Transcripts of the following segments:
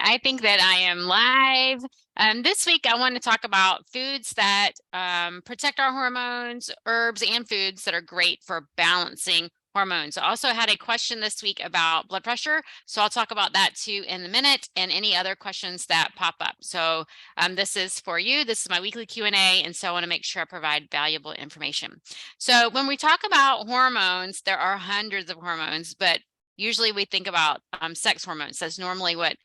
I think that I am live. This week, I want to talk about foods that protect our hormones, herbs and foods that are great for balancing hormones. I also had a question this week about blood pressure, so I'll talk about that too in a minute, and any other questions that pop up. So this is for you. This is my weekly Q&A, and so I want to make sure I provide valuable information. So when we talk about hormones, there are hundreds of hormones, but usually we think about sex hormones. That's normally what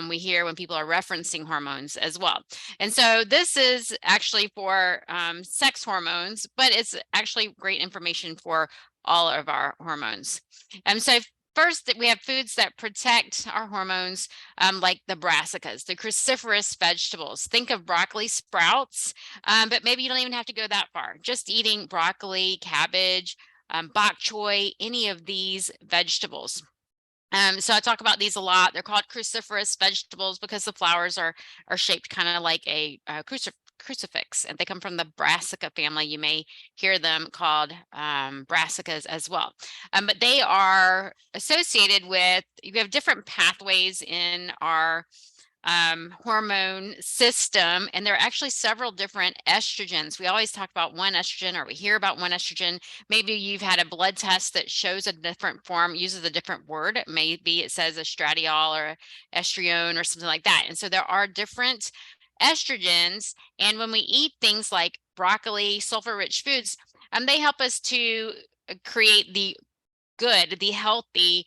we hear when people are referencing hormones as well. And so this is actually for sex hormones, but it's actually great information for all of our hormones. So first, we have foods that protect our hormones, like the brassicas, the cruciferous vegetables. Think of broccoli sprouts, but maybe you don't even have to go that far. Just eating broccoli, cabbage, bok choy, any of these vegetables. So I talk about these a lot. They're called cruciferous vegetables because the flowers are shaped kind of like a crucifix, and they come from the brassica family. You may hear them called brassicas as well. But they are associated with, you have different pathways in our hormone system, and there are actually several different estrogens. We always talk about one estrogen, or we hear about one estrogen. Maybe you've had a blood test that shows a different form, uses a different word. Maybe it says estradiol or estrione or something like that. And so there are different estrogens, and when we eat things like broccoli, sulfur-rich foods, they help us to create the good, the healthy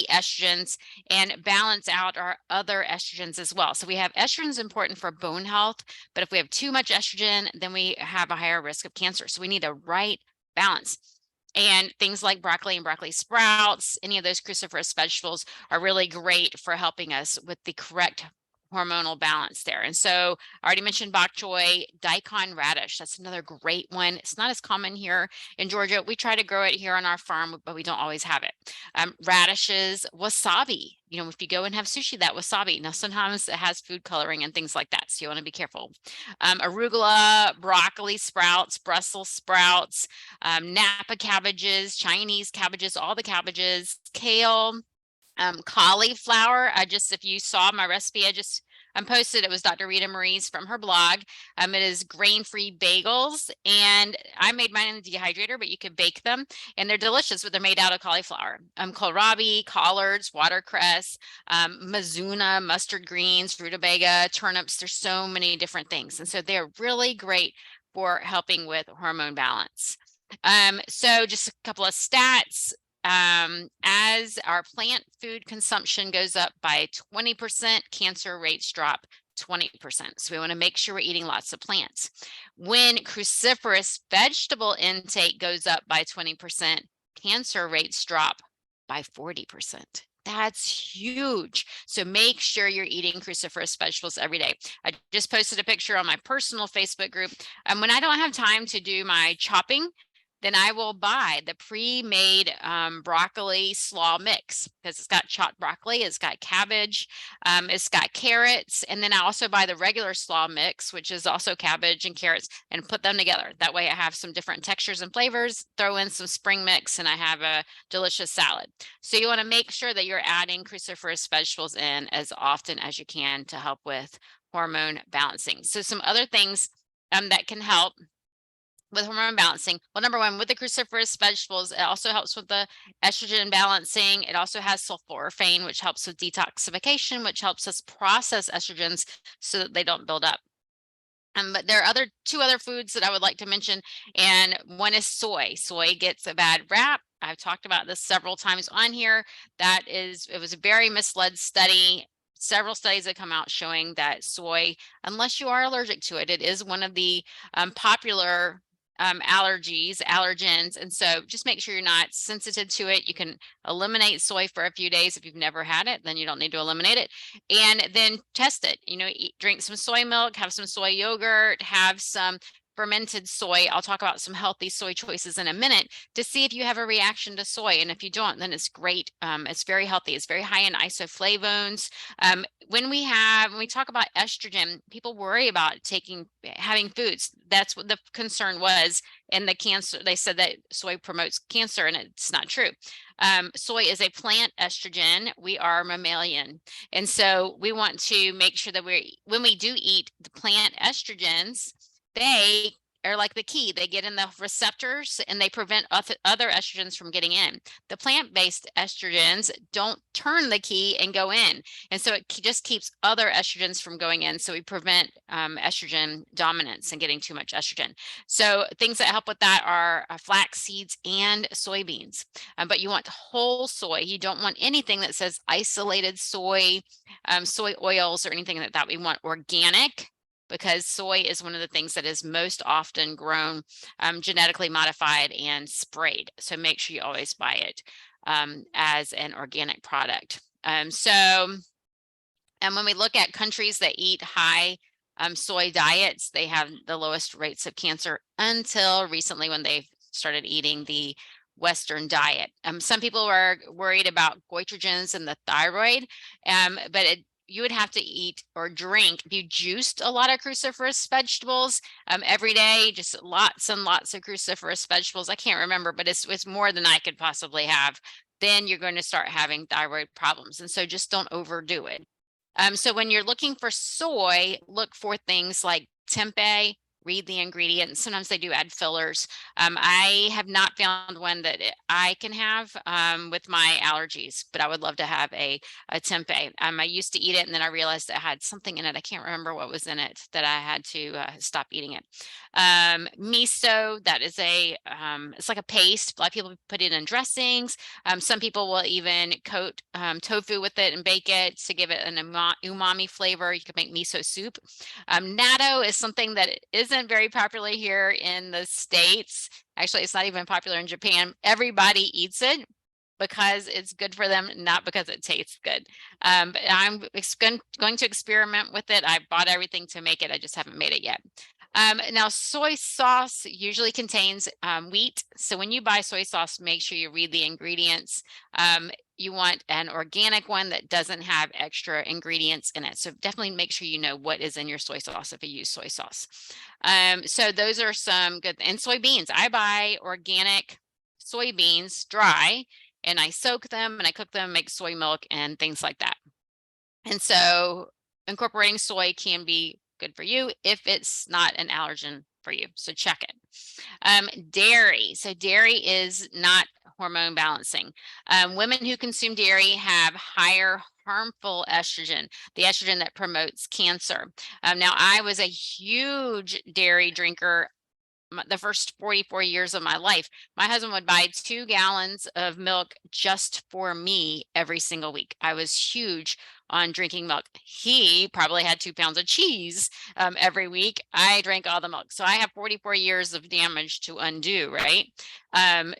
estrogens and balance out our other estrogens as well. So we have estrogens important for bone health, but if we have too much estrogen, then we have a higher risk of cancer. So we need a right balance. And things like broccoli and broccoli sprouts, any of those cruciferous vegetables are really great for helping us with the correct hormonal balance there. And so I already mentioned bok choy, daikon radish. That's another great one. It's not as common here in Georgia. We try to grow it here on our farm, but we don't always have it. Radishes, wasabi. You know, if you go and have sushi, that wasabi. Now, sometimes it has food coloring and things like that, so you want to be careful. Arugula, broccoli sprouts, Brussels sprouts, Napa cabbages, Chinese cabbages, all the cabbages, kale, cauliflower. If you saw my recipe, I posted, it was Dr. Rita Marie's from her blog. It is grain-free bagels, and I made mine in the dehydrator, but you could bake them, and they're delicious, but they're made out of cauliflower. Kohlrabi, collards, watercress, mizuna, mustard greens, rutabaga, turnips. There's so many different things, and so they're really great for helping with hormone balance. So just a couple of stats. As our plant food consumption goes up by 20%, cancer rates drop 20%. So we want to make sure we're eating lots of plants. When cruciferous vegetable intake goes up by 20%, cancer rates drop by 40%. That's huge. So make sure you're eating cruciferous vegetables every day. I just posted a picture on my personal Facebook group. When I don't have time to do my chopping, then I will buy the pre-made broccoli slaw mix, because it's got chopped broccoli, it's got cabbage, it's got carrots, and then I also buy the regular slaw mix, which is also cabbage and carrots, and put them together. That way I have some different textures and flavors, throw in some spring mix, and I have a delicious salad. So you want to make sure that you're adding cruciferous vegetables in as often as you can to help with hormone balancing. So some other things that can help with hormone balancing. Well, number one, with the cruciferous vegetables, it also helps with the estrogen balancing. It also has sulforaphane, which helps with detoxification, which helps us process estrogens so that they don't build up. But there are two other foods that I would like to mention, and one is soy. Soy gets a bad rap. I've talked about this several times on here. It was a very misled study. Several studies that come out showing that soy, unless you are allergic to it, it is one of the popular allergens. And so just make sure you're not sensitive to it. You can eliminate soy for a few days. If you've never had it, then you don't need to eliminate it. And then test it, drink some soy milk, have some soy yogurt, have some fermented soy. I'll talk about some healthy soy choices in a minute to see if you have a reaction to soy. And if you don't, then it's great. It's very healthy. It's very high in isoflavones. When we talk about estrogen, people worry about having foods. That's what the concern was. And the cancer, they said that soy promotes cancer, and it's not true. Soy is a plant estrogen. We are mammalian. And so we want to make sure that when we do eat the plant estrogens, they are like the key. They get in the receptors and they prevent other estrogens from getting in. The plant-based estrogens don't turn the key and go in. And so it just keeps other estrogens from going in. So we prevent estrogen dominance and getting too much estrogen. So things that help with that are flax seeds and soybeans. But you want whole soy. You don't want anything that says isolated soy, soy oils or anything like that. We want organic, because soy is one of the things that is most often grown genetically modified and sprayed. So make sure you always buy it as an organic product. And when we look at countries that eat high soy diets, they have the lowest rates of cancer until recently when they started eating the Western diet. Some people are worried about goitrogens and the thyroid, but you would have to eat or drink. If you juiced a lot of cruciferous vegetables every day, just lots and lots of cruciferous vegetables. I can't remember, but it's more than I could possibly have. Then you're going to start having thyroid problems. And so just don't overdo it. So when you're looking for soy, look for things like tempeh. Read the ingredients. Sometimes they do add fillers. I have not found one that I can have with my allergies, but I would love to have a tempeh. I used to eat it, and then I realized it had something in it. I can't remember what was in it that I had to stop eating it. Miso, that is it's like a paste. A lot of people put it in dressings. Some people will even coat tofu with it and bake it to give it an umami flavor. You can make miso soup. Natto is something that isn't very popular here in the States. Actually, it's not even popular in Japan. Everybody eats it because it's good for them, not because it tastes good. But I'm going to experiment with it. I bought everything to make it. I just haven't made it yet. Now, soy sauce usually contains wheat. So when you buy soy sauce, make sure you read the ingredients. You want an organic one that doesn't have extra ingredients in it. So definitely make sure you know what is in your soy sauce if you use soy sauce. So those are some good, and soybeans. I buy organic soybeans dry, and I soak them and I cook them, make soy milk and things like that. And so incorporating soy can be good for you if it's not an allergen for you. So check it. Dairy. So dairy is not hormone balancing. Women who consume dairy have higher harmful estrogen, the estrogen that promotes cancer. Now, I was a huge dairy drinker the first 44 years of my life. My husband would buy 2 gallons of milk just for me every single week. I was huge on drinking milk. He probably had 2 pounds of cheese every week. I drank all the milk. So I have 44 years of damage to undo, right?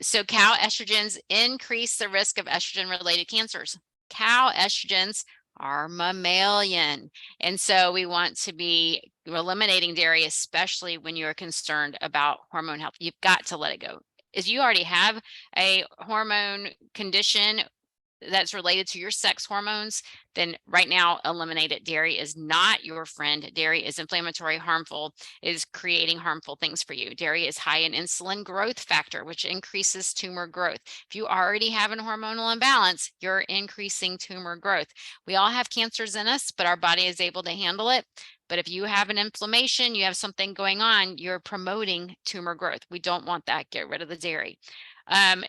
So cow estrogens increase the risk of estrogen-related cancers. Cow estrogens are mammalian. And so we want to be eliminating dairy, especially when you're concerned about hormone health. You've got to let it go. If you already have a hormone condition that's related to your sex hormones, then right now eliminate it. Dairy is not your friend. Dairy is inflammatory, harmful, is creating harmful things for you. Dairy is high in insulin growth factor, which increases tumor growth. If you already have an hormonal imbalance, you're increasing tumor growth. We all have cancers in us, but our body is able to handle it. But if you have an inflammation, you have something going on, you're promoting tumor growth. We don't want that. Get rid of the dairy.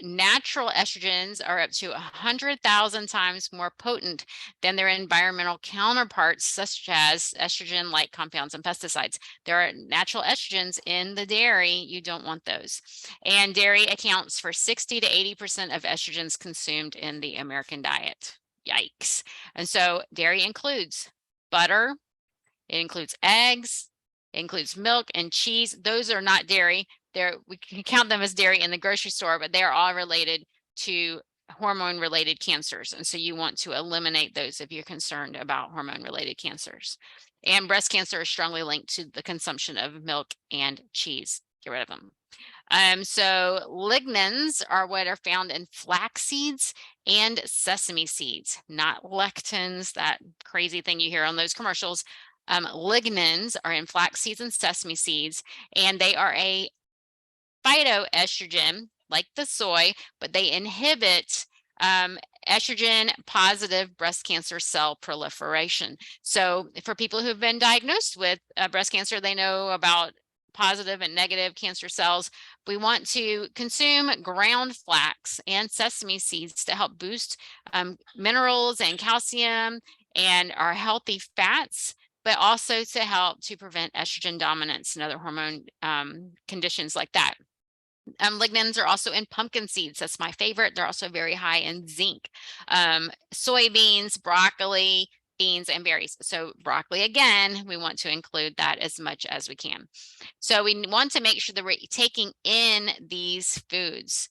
Natural estrogens are up to 100,000 times more potent than their environmental counterparts, such as estrogen-like compounds and pesticides. There are natural estrogens in the dairy. You don't want those. And dairy accounts for 60 to 80% of estrogens consumed in the American diet. Yikes. And so dairy includes butter, it includes eggs, it includes milk and cheese. Those are not dairy. We can count them as dairy in the grocery store, but they're all related to hormone related cancers. And so you want to eliminate those if you're concerned about hormone related cancers. And breast cancer is strongly linked to the consumption of milk and cheese. Get rid of them. So lignans are what are found in flax seeds and sesame seeds, not lectins, that crazy thing you hear on those commercials. Lignans are in flax seeds and sesame seeds, and they are a phytoestrogen like the soy, but they inhibit estrogen positive breast cancer cell proliferation. So for people who've been diagnosed with breast cancer, they know about positive and negative cancer cells. We want to consume ground flax and sesame seeds to help boost minerals and calcium and our healthy fats, but also to help to prevent estrogen dominance and other hormone conditions like that. Lignans are also in pumpkin seeds. That's my favorite. They're also very high in zinc. Soybeans, broccoli, beans, and berries. So broccoli, again, we want to include that as much as we can. So we want to make sure that we're taking in these foods.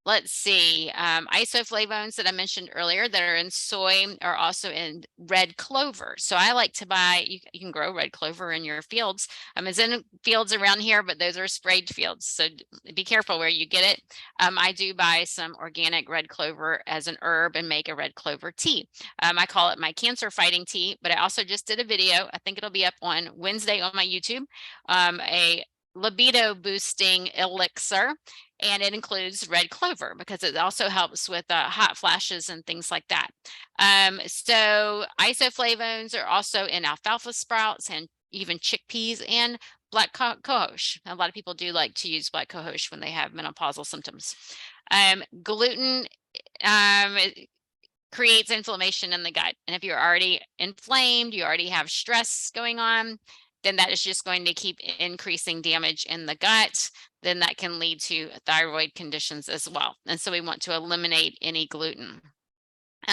Let's see, isoflavones that I mentioned earlier that are in soy are also in red clover. So I like to buy, you can grow red clover in your fields. It's in fields around here, but those are sprayed fields. So be careful where you get it. I do buy some organic red clover as an herb and make a red clover tea. I call it my cancer fighting tea, but I also just did a video. I think it'll be up on Wednesday on my YouTube, a libido boosting elixir. And it includes red clover because it also helps with hot flashes and things like that. So isoflavones are also in alfalfa sprouts and even chickpeas and black cohosh. A lot of people do like to use black cohosh when they have menopausal symptoms. Gluten creates inflammation in the gut. And if you're already inflamed, you already have stress going on, then that is just going to keep increasing damage in the gut. Then that can lead to thyroid conditions as well. And so we want to eliminate any gluten.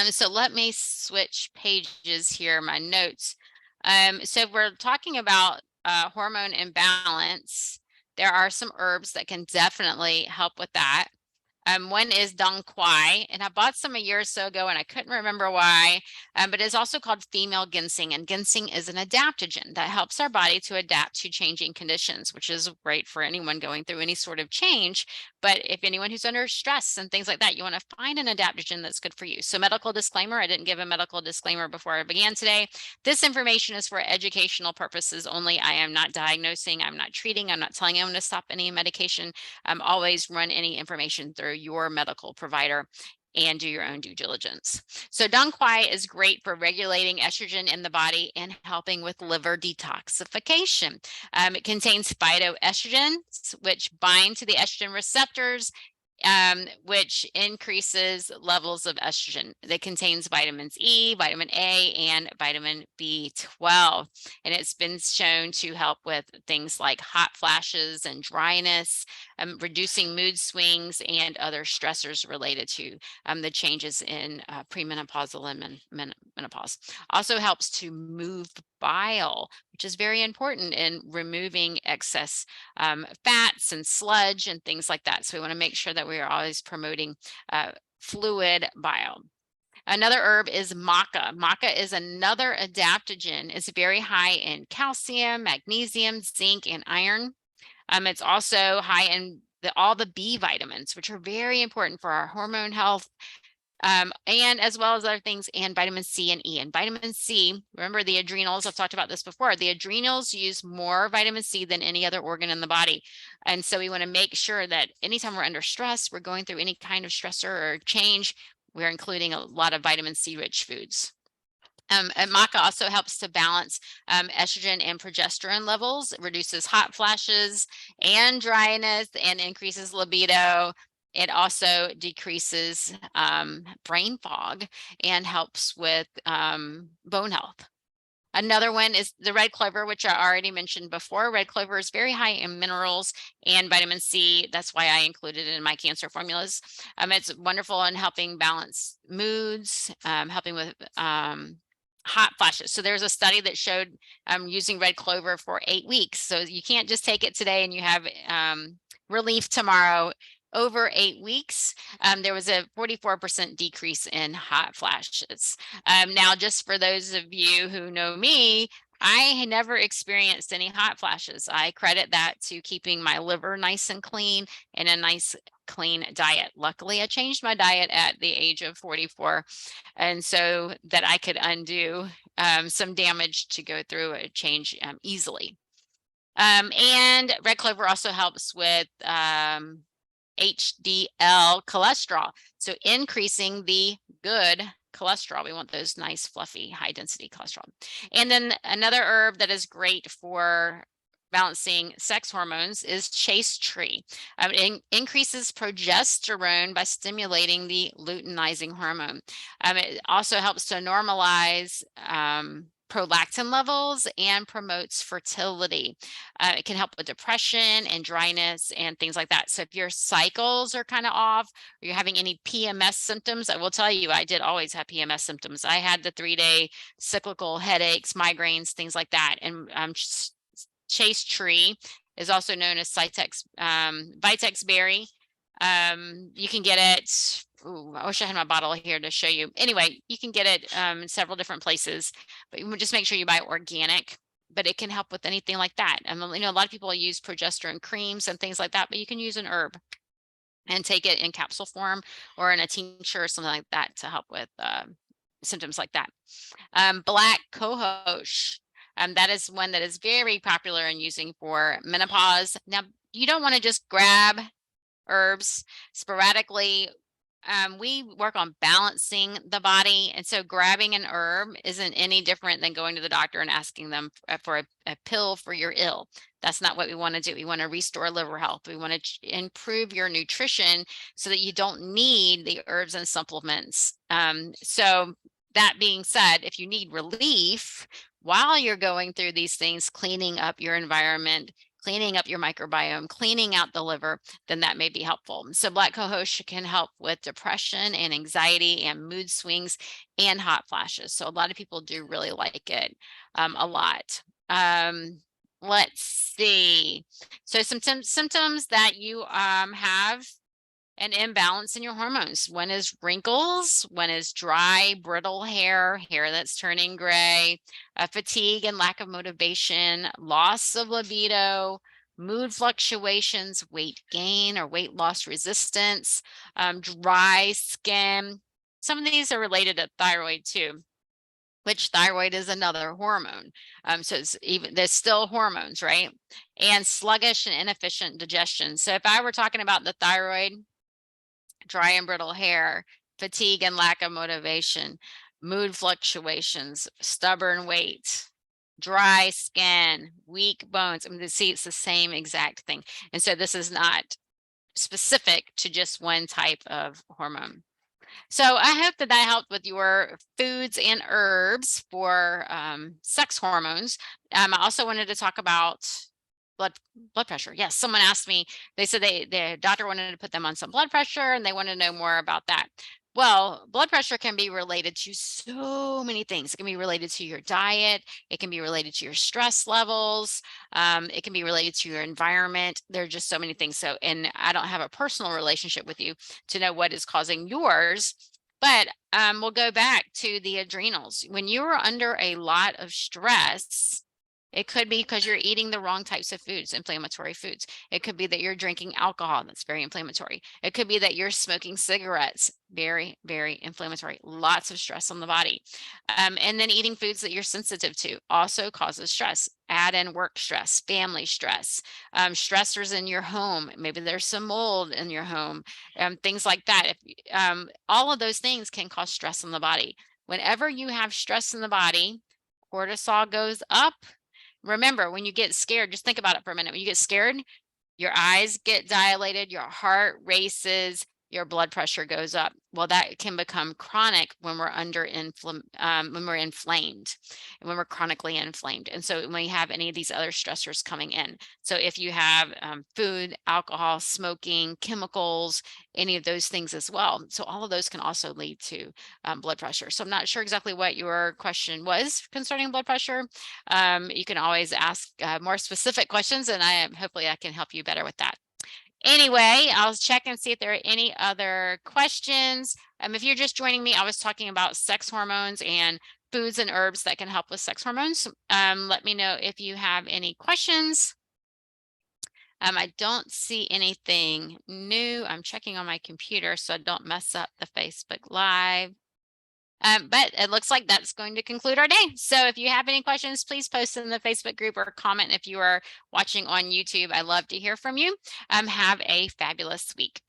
So let me switch pages here, my notes. So if we're talking about hormone imbalance, there are some herbs that can definitely help with that. One is Dong Quai, and I bought some a year or so ago and I couldn't remember why, but it's also called female ginseng, and ginseng is an adaptogen that helps our body to adapt to changing conditions, which is great for anyone going through any sort of change. But if anyone who's under stress and things like that, you want to find an adaptogen that's good for you. So medical disclaimer, I didn't give a medical disclaimer before I began today. This information is for educational purposes only. I am not diagnosing, I'm not treating, I'm not telling anyone to stop any medication. Always run any information through your medical provider and do your own due diligence. So Dong Quai is great for regulating estrogen in the body and helping with liver detoxification. It contains phytoestrogens, which bind to the estrogen receptors, which increases levels of estrogen. It contains vitamins E, vitamin A, and vitamin B12. And it's been shown to help with things like hot flashes and dryness, reducing mood swings and other stressors related to the changes in premenopausal and menopause. Also helps to move bile, which is very important in removing excess fats and sludge and things like that. So we want to make sure that we are always promoting fluid bile. Another herb is maca. Maca is another adaptogen. It's very high in calcium, magnesium, zinc, and iron. It's also high in all the B vitamins, which are very important for our hormone health, and as well as other things, and vitamin C and E. And vitamin C, remember the adrenals, I've talked about this before, the adrenals use more vitamin C than any other organ in the body. And so we want to make sure that anytime we're under stress, we're going through any kind of stressor or change, we're including a lot of vitamin C rich foods. And maca also helps to balance estrogen and progesterone levels, reduces hot flashes and dryness, and increases libido. It also decreases brain fog and helps with bone health. Another one is the red clover, which I already mentioned before. Red clover is very high in minerals and vitamin C. That's why I included it in my cancer formulas. It's wonderful in helping balance moods, helping with hot flashes. So there's a study that showed using red clover for 8 weeks. So you can't just take it today and you have relief tomorrow. over 8 weeks, there was a 44% decrease in hot flashes. Now, just for those of you who know me, I had never experienced any hot flashes. I credit that to keeping my liver nice and clean and a nice clean diet. Luckily, I changed my diet at the age of 44, and so that I could undo some damage to go through a change easily. And red clover also helps with HDL cholesterol. So increasing the good cholesterol. We want those nice, fluffy, high density cholesterol. And then another herb that is great for balancing sex hormones is chaste tree. It increases progesterone by stimulating the luteinizing hormone. It also helps to normalize prolactin levels and promotes fertility. It can help with depression and dryness and things like that. So if your cycles are kind of off, or you're having any PMS symptoms, I will tell you, I did always have PMS symptoms. I had the 3-day cyclical headaches, migraines, things like that. And chaste tree is also known as Vitex berry. You can get it. Ooh, I wish I had my bottle here to show you. Anyway, you can get it in several different places, but you just make sure you buy organic. But it can help with anything like that. And you know, a lot of people use progesterone creams and things like that, but you can use an herb and take it in capsule form or in a tincture or something like that to help with symptoms like that. Black cohosh. That is one that is very popular in using for menopause. Now, you don't want to just grab herbs sporadically. We work on balancing the body. And so grabbing an herb isn't any different than going to the doctor and asking them for a pill for your ill. That's not what we want to do. We want to restore liver health. We want to improve your nutrition so that you don't need the herbs and supplements. So that being said, if you need relief while you're going through these things, cleaning up your environment, cleaning up your microbiome, cleaning out the liver, then that may be helpful. So black cohosh can help with depression and anxiety and mood swings and hot flashes. So a lot of people do really like it a lot. Let's see. So some symptoms that you have an imbalance in your hormones. One is wrinkles, one is dry, brittle hair, hair that's turning gray, fatigue and lack of motivation, loss of libido, mood fluctuations, weight gain or weight loss resistance, dry skin. Some of these are related to thyroid too, which thyroid is another hormone. So there's still hormones, right? And sluggish and inefficient digestion. So if I were talking about the thyroid, dry and brittle hair, fatigue and lack of motivation, mood fluctuations, stubborn weight, dry skin, weak bones. I mean, see, it's the same exact thing. And so this is not specific to just one type of hormone. So I hope that helped with your foods and herbs for sex hormones. I also wanted to talk about blood pressure. Yes, someone asked me, they said the doctor wanted to put them on some blood pressure and they want to know more about that. Well, blood pressure can be related to so many things. It can be related to your diet. It can be related to your stress levels. It can be related to your environment. There are just so many things. So, and I don't have a personal relationship with you to know what is causing yours, but we'll go back to the adrenals. When you are under a lot of stress, it could be because you're eating the wrong types of foods, inflammatory foods. It could be that you're drinking alcohol, that's very inflammatory. It could be that you're smoking cigarettes, very, very inflammatory, lots of stress on the body. And then eating foods that you're sensitive to also causes stress. Add in work stress, family stress, stressors in your home. Maybe there's some mold in your home, things like that. All of those things can cause stress in the body. Whenever you have stress in the body, cortisol goes up. Remember, when you get scared, just think about it for a minute. When you get scared, your eyes get dilated, your heart races, your blood pressure goes up. Well, that can become chronic when we're when we're inflamed and when we're chronically inflamed. And so when we have any of these other stressors coming in. So if you have food, alcohol, smoking, chemicals, any of those things as well. So all of those can also lead to blood pressure. So I'm not sure exactly what your question was concerning blood pressure. You can always ask more specific questions and hopefully I can help you better with that. Anyway, I'll check and see if there are any other questions. If you're just joining me, I was talking about sex hormones and foods and herbs that can help with sex hormones. Let me know if you have any questions. I don't see anything new. I'm checking on my computer so I don't mess up the Facebook Live. But it looks like that's going to conclude our day. So if you have any questions, please post in the Facebook group or comment if you are watching on YouTube. I love to hear from you. Have a fabulous week.